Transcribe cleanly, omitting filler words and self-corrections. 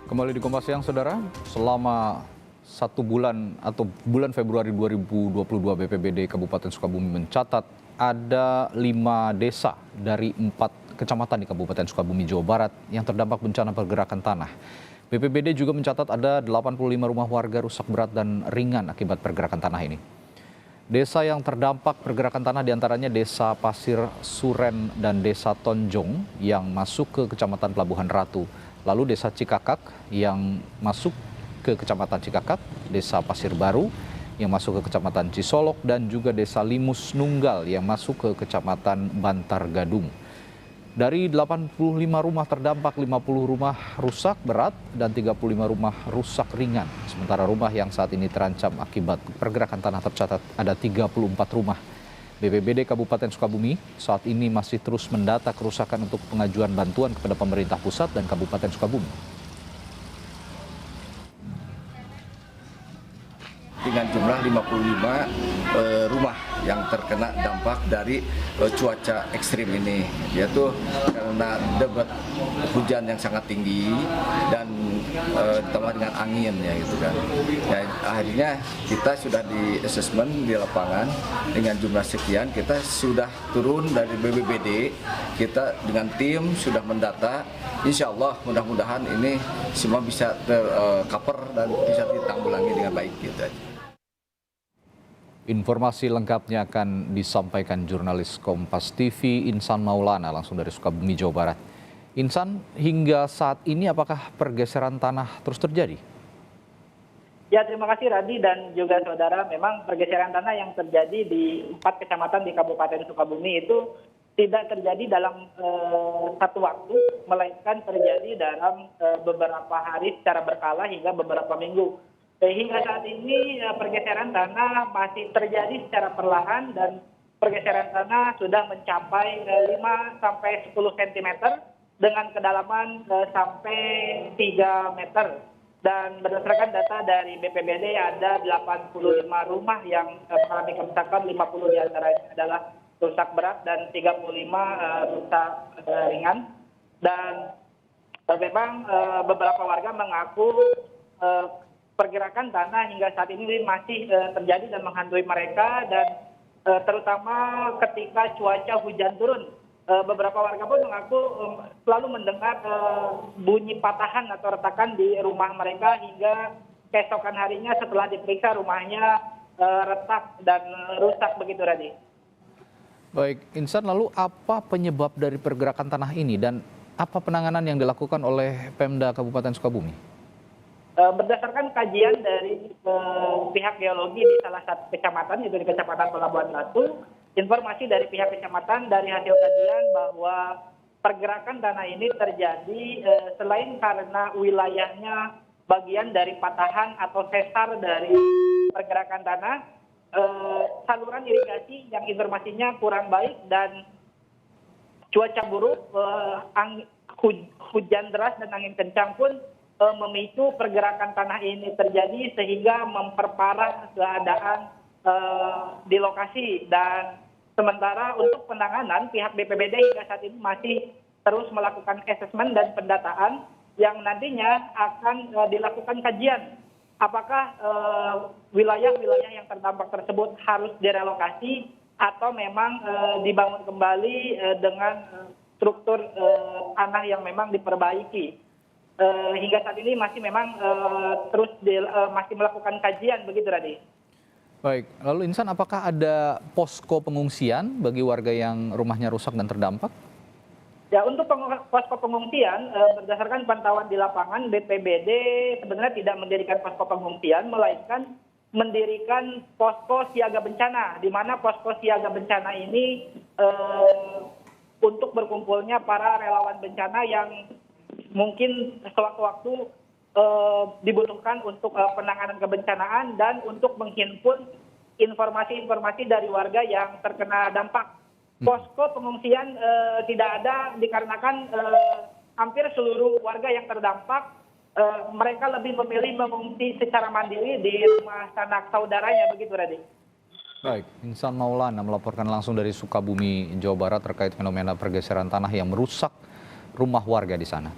Kembali di Kompas Siang, Saudara. Selama 1 bulan atau bulan Februari 2022, BPBD Kabupaten Sukabumi mencatat ada 5 desa dari 4 kecamatan di Kabupaten Sukabumi, Jawa Barat yang terdampak bencana pergerakan tanah. BPBD juga mencatat ada 85 rumah warga rusak berat dan ringan akibat pergerakan tanah ini. Desa yang terdampak pergerakan tanah diantaranya Desa Pasir Suren dan Desa Tonjong yang masuk ke Kecamatan Pelabuhan Ratu. Lalu Desa Cikakak yang masuk ke Kecamatan Cikakak, Desa Pasir Baru yang masuk ke Kecamatan Cisolok, dan juga Desa Limus Nunggal yang masuk ke Kecamatan Bantar Gadung. Dari 85 rumah terdampak, 50 rumah rusak berat dan 35 rumah rusak ringan. Sementara rumah yang saat ini terancam akibat pergerakan tanah tercatat ada 34 rumah. BPBD Kabupaten Sukabumi saat ini masih terus mendata kerusakan untuk pengajuan bantuan kepada pemerintah pusat dan Kabupaten Sukabumi. Dengan jumlah 55 rumah yang terkena dampak dari cuaca ekstrim ini, yaitu karena debit hujan yang sangat tinggi dan ditambah dengan angin ya gitu kan. Ya, akhirnya kita sudah di assessment di lapangan dengan jumlah sekian, kita sudah turun dari BPBD, kita dengan tim sudah mendata. Insya Allah mudah-mudahan ini semua bisa tercover dan bisa ditanggulangi dengan baik gitu aja. Informasi lengkapnya akan disampaikan jurnalis Kompas TV Insan Maulana langsung dari Sukabumi, Jawa Barat. Insan, hingga saat ini apakah pergeseran tanah terus terjadi? Ya, terima kasih Radi dan juga saudara. Memang pergeseran tanah yang terjadi di 4 kecamatan di Kabupaten Sukabumi itu tidak terjadi dalam satu waktu, melainkan terjadi dalam beberapa hari secara berkala hingga beberapa minggu. Hingga saat ini pergeseran tanah masih terjadi secara perlahan dan pergeseran tanah sudah mencapai 5 sampai 10 cm dengan kedalaman sampai 3 meter. Dan berdasarkan data dari BPBD ada 85 rumah yang mengalami kerusakan, 50 diantaranya adalah rusak berat dan 35 rusak ringan. Dan memang beberapa warga mengaku pergerakan tanah hingga saat ini masih terjadi dan menghantui mereka, dan terutama ketika cuaca hujan turun. Beberapa warga pun mengaku selalu mendengar bunyi patahan atau retakan di rumah mereka hingga keesokan harinya setelah diperiksa rumahnya retak dan rusak begitu, Radi. Baik, Insan, lalu apa penyebab dari pergerakan tanah ini dan apa penanganan yang dilakukan oleh Pemda Kabupaten Sukabumi? Berdasarkan kajian dari pihak geologi di salah satu kecamatan, yaitu di Kecamatan Pelabuhan Ratu, informasi dari pihak kecamatan dari hasil kajian bahwa pergerakan tanah ini terjadi selain karena wilayahnya bagian dari patahan atau sesar dari pergerakan tanah, saluran irigasi yang informasinya kurang baik dan cuaca buruk, hujan deras dan angin kencang pun memicu pergerakan tanah ini terjadi sehingga memperparah keadaan di lokasi. Dan sementara untuk penanganan, pihak BPBD hingga saat ini masih terus melakukan asesmen dan pendataan yang nantinya akan dilakukan kajian apakah wilayah-wilayah yang terdampak tersebut harus direlokasi atau memang dibangun kembali dengan struktur tanah yang memang diperbaiki. Hingga saat ini masih memang masih melakukan kajian begitu, Radi. Baik, lalu Insan, apakah ada posko pengungsian bagi warga yang rumahnya rusak dan terdampak? Ya, untuk posko pengungsian, berdasarkan pantauan di lapangan, BPBD sebenarnya tidak mendirikan posko pengungsian, melainkan mendirikan posko siaga bencana, di mana posko siaga bencana ini untuk berkumpulnya para relawan bencana yang mungkin sewaktu-waktu dibutuhkan untuk penanganan kebencanaan dan untuk menghimpun informasi-informasi dari warga yang terkena dampak. Posko pengungsian tidak ada dikarenakan hampir seluruh warga yang terdampak mereka lebih memilih mengungsi secara mandiri di rumah sanak saudaranya begitu, Radi. Baik, Insan Maulana melaporkan langsung dari Sukabumi, Jawa Barat terkait fenomena pergeseran tanah yang merusak rumah warga di sana.